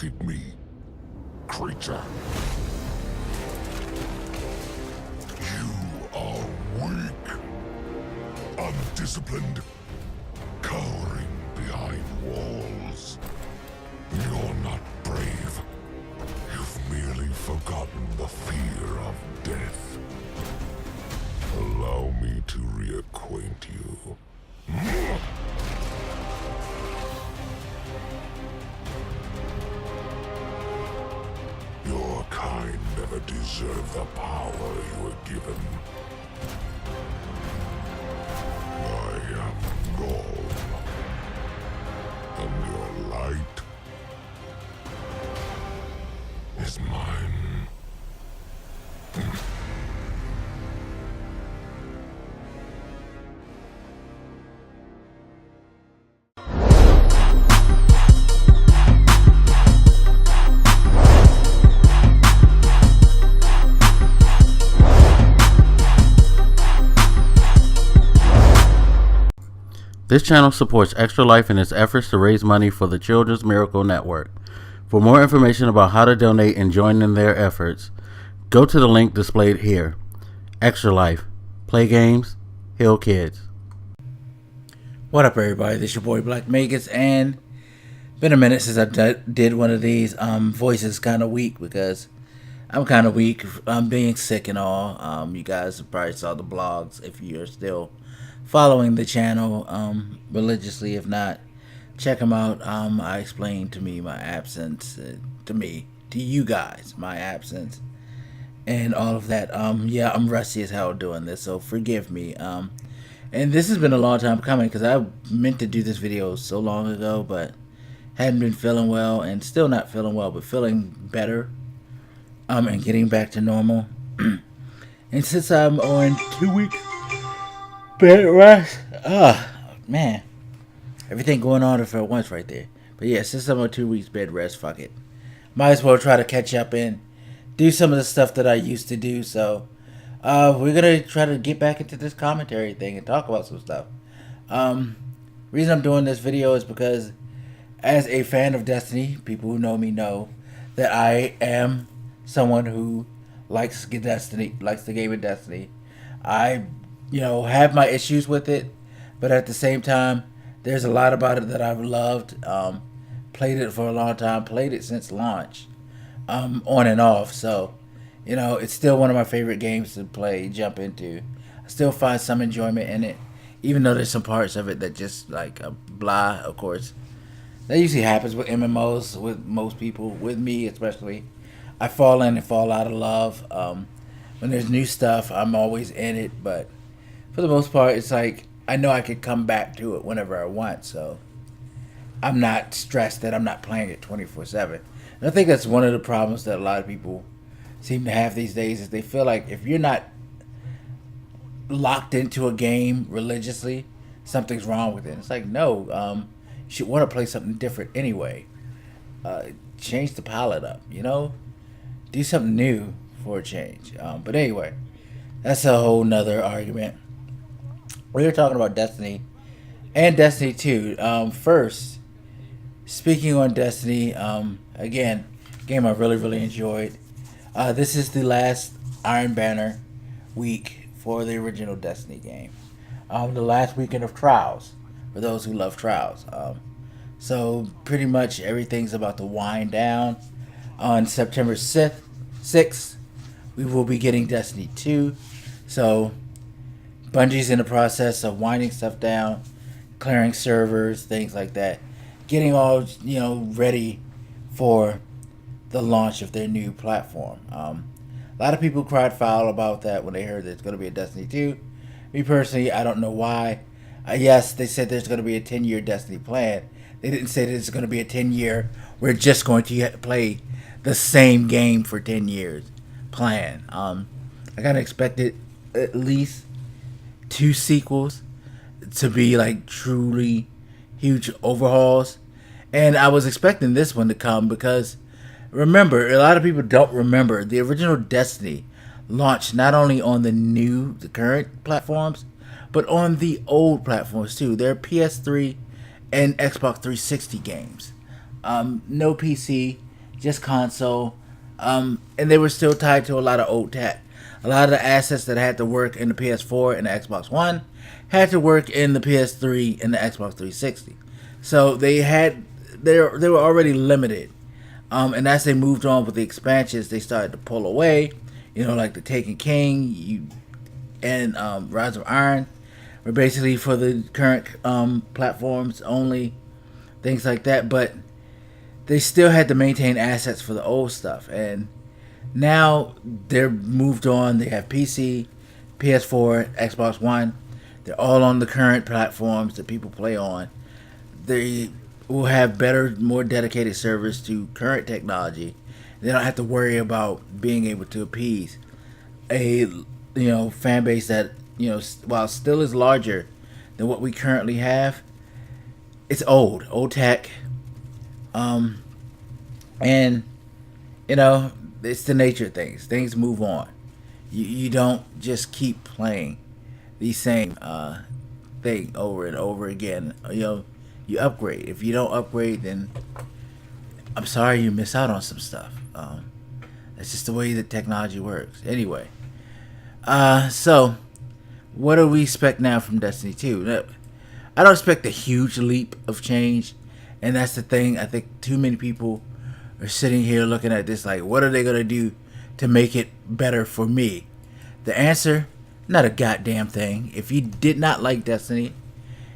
at me, creature. You are weak, undisciplined, cowering behind walls. You're not brave. You've merely forgotten the fear of death. Allow me to reacquaint you. Your kind never deserved the power you were given. I am Gall, and your light is mine. This channel supports Extra Life in its efforts to raise money for the Children's Miracle Network. For more information about how to donate and join in their efforts, go to the link displayed here. Extra Life. Play games, heal kids. What up, everybody? This is your boy Blak Magus, and been a minute since I did one of these. Voice is kind of weak because I'm kind of weak. I'm being sick and all. You guys probably saw the blogs if you're still following the channel religiously. If not, check them out. I explained to my absence, to you guys, my absence and all of that. Yeah, I'm rusty as hell doing this, so forgive me. And this has been a long time coming because I meant to do this video so long ago, but hadn't been feeling well, and still not feeling well, but feeling better, and getting back to normal. And since I'm on 2 weeks bed rest, man, everything going on for once right there. But yeah, since I'm on 2 weeks bed rest, fuck it, might as well try to catch up and do some of the stuff that I used to do. So we're gonna try to get back into this commentary thing and talk about some stuff. Reason I'm doing this video is because, as a fan of Destiny, people who know me know that I am someone who likes Destiny, likes the game of Destiny. I have my issues with it, but at the same time, there's a lot about it that I've loved. Played it for a long time, played it since launch, on and off. So, it's still one of my favorite games to play, jump into. I still find some enjoyment in it, even though there's some parts of it that just like blah. Of course, that usually happens with MMOs, with most people, with me especially. I fall in and fall out of love. When there's new stuff, I'm always in it, but for the most part, it's like I know I could come back to it whenever I want, so I'm not stressed that I'm not playing it 24/7. And I think that's one of the problems that a lot of people seem to have these days, is they feel like if you're not locked into a game religiously, something's wrong with it. It's like, no, you should want to play something different anyway. Change the palette up, do something new for a change. But anyway, that's a whole nother argument. We were talking about Destiny and Destiny 2. First, speaking on Destiny, again, game I really, really enjoyed. This is the last Iron Banner week for the original Destiny game. The last weekend of Trials, for those who love Trials. So pretty much everything's about to wind down. On September 6th, we will be getting Destiny 2. So Bungie's in the process of winding stuff down, clearing servers, things like that, getting all ready for the launch of their new platform. A lot of people cried foul about that when they heard there's going to be a Destiny 2. Me personally, I don't know why. Yes, they said there's going to be a 10-year Destiny plan. They didn't say that it's going to be a 10-year, we're just going to play the same game for 10 years plan. I kind of expected at least 2 sequels to be like truly huge overhauls, and I was expecting this one to come because, remember, a lot of people don't remember, the original Destiny launched not only on the current platforms, but on the old platforms too. They're PS3 and Xbox 360 games. No PC, just console. And they were still tied to a lot of old tech. A lot of the assets that had to work in the PS4 and the Xbox One had to work in the PS3 and the Xbox 360. So they were already limited. And as they moved on with the expansions, they started to pull away. Like the Taken King and Rise of Iron were basically for the current platforms only, things like that. But they still had to maintain assets for the old stuff. And now they're moved on. They have PC, PS4, Xbox One. They're all on the current platforms that people play on. They will have better, more dedicated servers to current technology. They don't have to worry about being able to appease a fan base that while still is larger than what we currently have. It's old tech, and it's the nature of things. Things move on. You don't just keep playing the same thing over and over again. You upgrade. If you don't upgrade, then I'm sorry, you miss out on some stuff. That's just the way that technology works. Anyway, so what do we expect now from Destiny 2? I don't expect a huge leap of change, and that's the thing. I think too many people are sitting here looking at this like, what are they going to do to make it better for me? The answer, not a goddamn thing. If you did not like Destiny,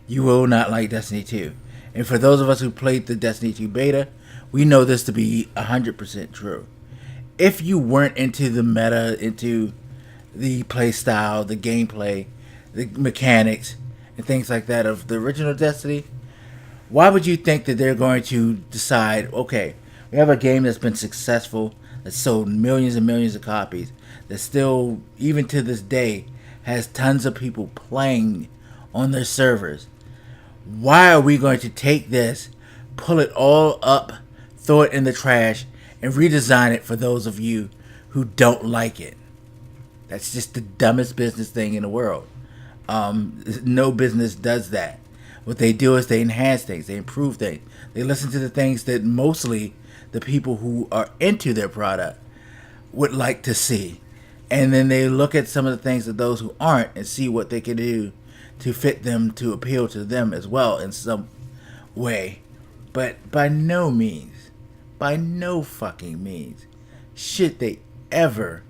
you will not like Destiny 2. And for those of us who played the Destiny 2 beta, we know this to be 100% true. If you weren't into the meta, into the play style, the gameplay, the mechanics, and things like that of the original Destiny, why would you think that they're going to decide, okay, we have a game that's been successful, that's sold millions and millions of copies, that still, even to this day, has tons of people playing on their servers. Why are we going to take this, pull it all up, throw it in the trash, and redesign it for those of you who don't like it? That's just the dumbest business thing in the world. No business does that. What they do is they enhance things, they improve things, they listen to the things that mostly the people who are into their product would like to see. And then they look at some of the things of those who aren't and see what they can do to fit them, to appeal to them as well in some way. But by no fucking means should they ever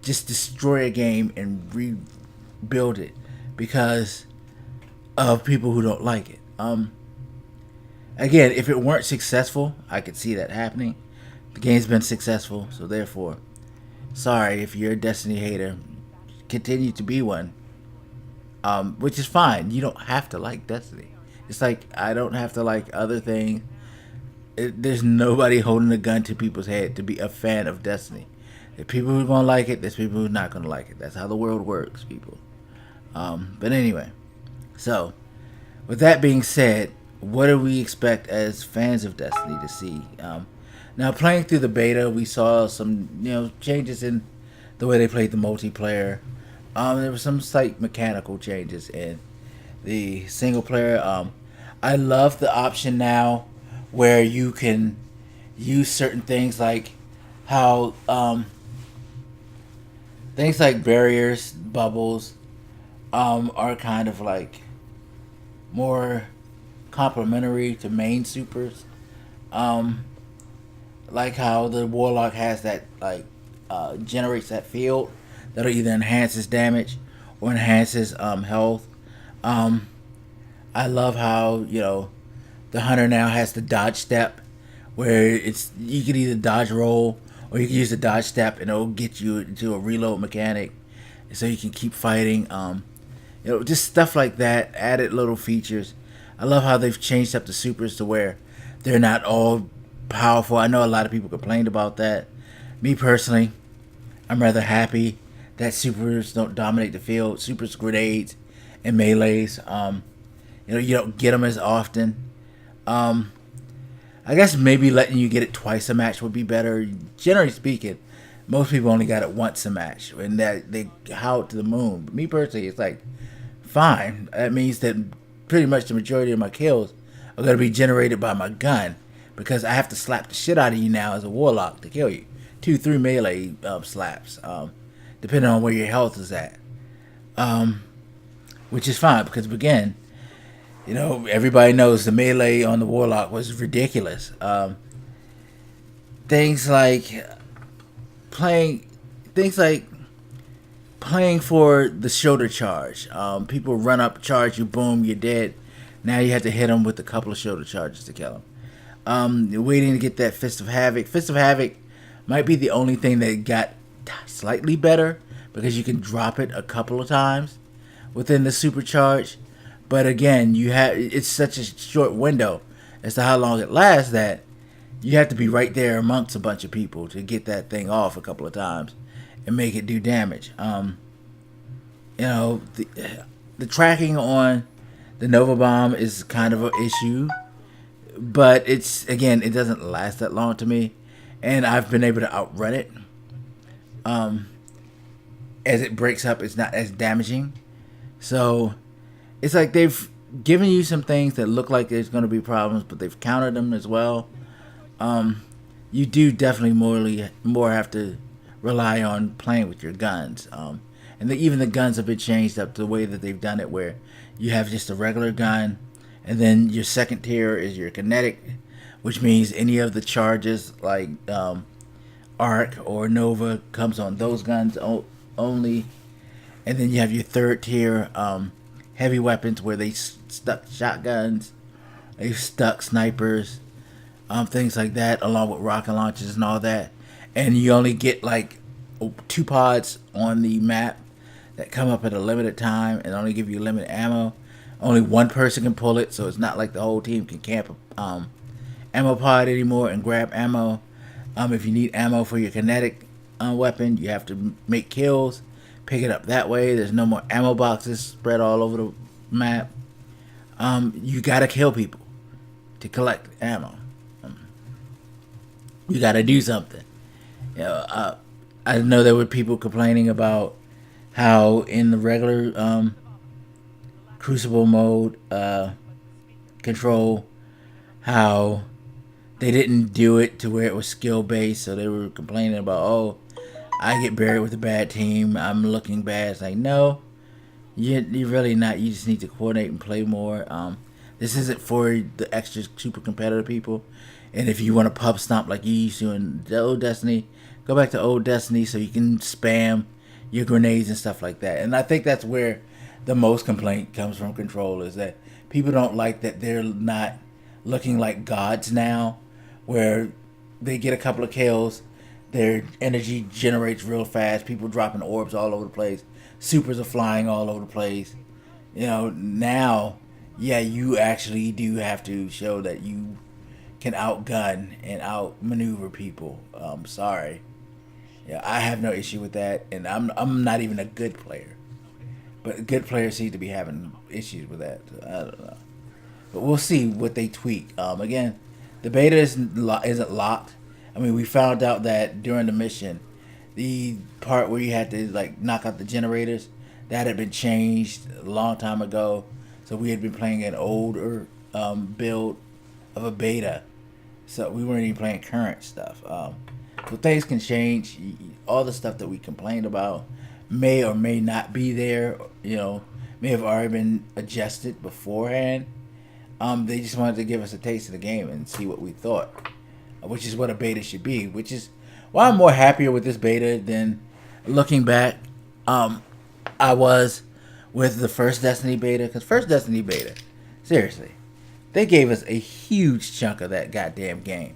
just destroy a game and rebuild it because of people who don't like it. Again, if it weren't successful, I could see that happening. The game's been successful, so therefore, sorry if you're a Destiny hater, continue to be one. Which is fine. You don't have to like Destiny. It's like I don't have to like other things. There's nobody holding a gun to people's head to be a fan of Destiny. There's people who are going to like it. There's people who are not going to like it. That's how the world works, people. But anyway, so with that being said, what do we expect as fans of Destiny to see? Now, playing through the beta, we saw some changes in the way they played the multiplayer. There were some slight mechanical changes in the single player. I love the option now where you can use certain things like how things like barriers, bubbles, are kind of like more complementary to main supers. Like how the Warlock has that generates that field that'll either enhance his damage or enhance his health. I love how the Hunter now has the dodge step, where you can either dodge roll or you can use the dodge step and it'll get you into a reload mechanic, so you can keep fighting. Just stuff like that. Added little features. I love how they've changed up the supers to where they're not all powerful. I know a lot of people complained about that. Me personally, I'm rather happy that supers don't dominate the field. Supers, grenades, and melees. You don't get them as often. I guess maybe letting you get it twice a match would be better. Generally speaking, most people only got it once a match, and that they howl to the moon. But me personally, it's like, fine. That means that pretty much the majority of my kills are going to be generated by my gun. because I have to slap the shit out of you now as a warlock to kill you. 2-3 melee slaps, depending on where your health is at. Which is fine because again, everybody knows the melee on the warlock was ridiculous. Things like playing for the shoulder charge. People run up, charge you, boom, you're dead. Now you have to hit them with a couple of shoulder charges to kill them. Waiting to get that Fist of Havoc. Fist of Havoc might be the only thing that got slightly better because you can drop it a couple of times within the supercharge. But again, it's such a short window as to how long it lasts that you have to be right there amongst a bunch of people to get that thing off a couple of times and make it do damage. The tracking on the Nova Bomb is kind of an issue, but it doesn't last that long to me, and I've been able to outrun it. As it breaks up, it's not as damaging. So it's like they've given you some things that look like there's going to be problems, but they've countered them as well. You do definitely more have to rely on playing with your guns. And even the guns have been changed up to the way that they've done it, where you have just a regular gun, and then your second tier is your kinetic, which means any of the charges like Arc or Nova comes on those guns only. And then you have your third tier heavy weapons where they stuck shotguns, they stuck snipers, things like that, along with rocket launchers and all that. And you only get like 2 pods on the map that come up at a limited time and only give you limited ammo. Only one person can pull it, so it's not like the whole team can camp ammo pod anymore and grab ammo. If you need ammo for your kinetic weapon, you have to make kills, pick it up that way. There's no more ammo boxes spread all over the map. You gotta kill people to collect ammo. You gotta do something. I know there were people complaining about how in the regular Crucible mode control, how they didn't do it to where it was skill based, so they were complaining about, I get buried with a bad team, I'm looking bad. It's like, no, you're really not. You just need to coordinate and play more. This isn't for the extra super competitive people. And if you want to pub stomp like you used to in the old Destiny, go back to old Destiny so you can spam your grenades and stuff like that. And I think that's where the most complaint comes from Control, is that people don't like that they're not looking like gods now, where they get a couple of kills, their energy generates real fast, people dropping orbs all over the place, supers are flying all over the place. Now, you actually do have to show that you can outgun and outmaneuver people. Sorry. I have no issue with that, and I'm not even a good player. But good players seem to be having issues with that. I don't know. But we'll see what they tweak. Again, the beta isn't locked. I mean, we found out that during the mission, the part where you had to knock out the generators, that had been changed a long time ago. So we had been playing an older build of a beta. So we weren't even playing current stuff. So things can change. All the stuff that we complained about may or may not be there. May have already been adjusted beforehand. They just wanted to give us a taste of the game and see what we thought, which is what a beta should be. Which is why I'm more happier with this beta than looking back. I was with the first Destiny beta, because first Destiny beta, seriously, they gave us a huge chunk of that goddamn game.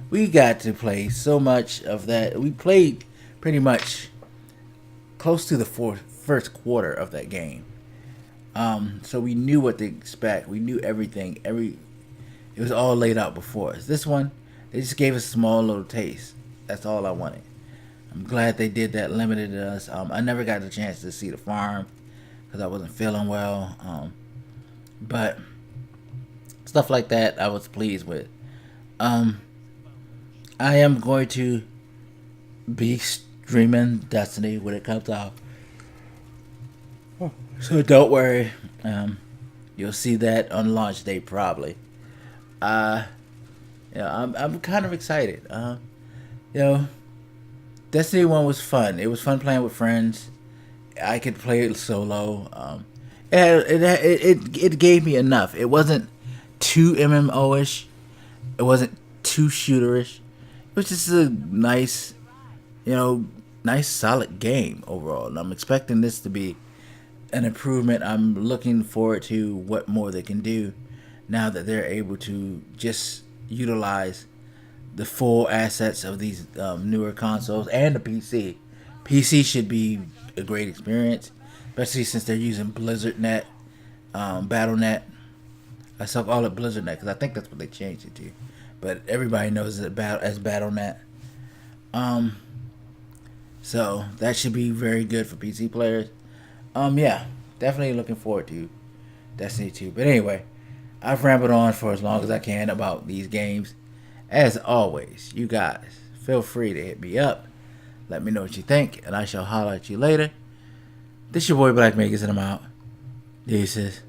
We got to play so much of that. We played pretty much close to the first quarter of that game. So we knew what to expect. We knew everything. It was all laid out before us. This one, they just gave us a small little taste. That's all I wanted. I'm glad they did that, limited us. I never got the chance to see the farm because I wasn't feeling well. But stuff like that, I was pleased with. I am going to be streaming Destiny when it comes out. So don't worry. You'll see that on launch day probably. I'm kind of excited. You know, Destiny 1 was fun. It was fun playing with friends. I could play it solo. It gave me enough. It wasn't too MMO-ish. It wasn't too shooterish. It was just a nice, nice solid game overall. And I'm expecting this to be an improvement. I'm looking forward to what more they can do now that they're able to just utilize the full assets of these newer consoles and the PC. PC should be a great experience, especially since they're using BlizzardNet, BattleNet. I still call it BlizzardNet because I think that's what they changed it to, but everybody knows it as BattleNet. So that should be very good for PC players. Yeah, definitely looking forward to Destiny 2. But anyway, I've rambled on for as long as I can about these games. As always, you guys, feel free to hit me up. Let me know what you think, and I shall holler at you later. This your boy Black Magus, and I'm out. Deuces.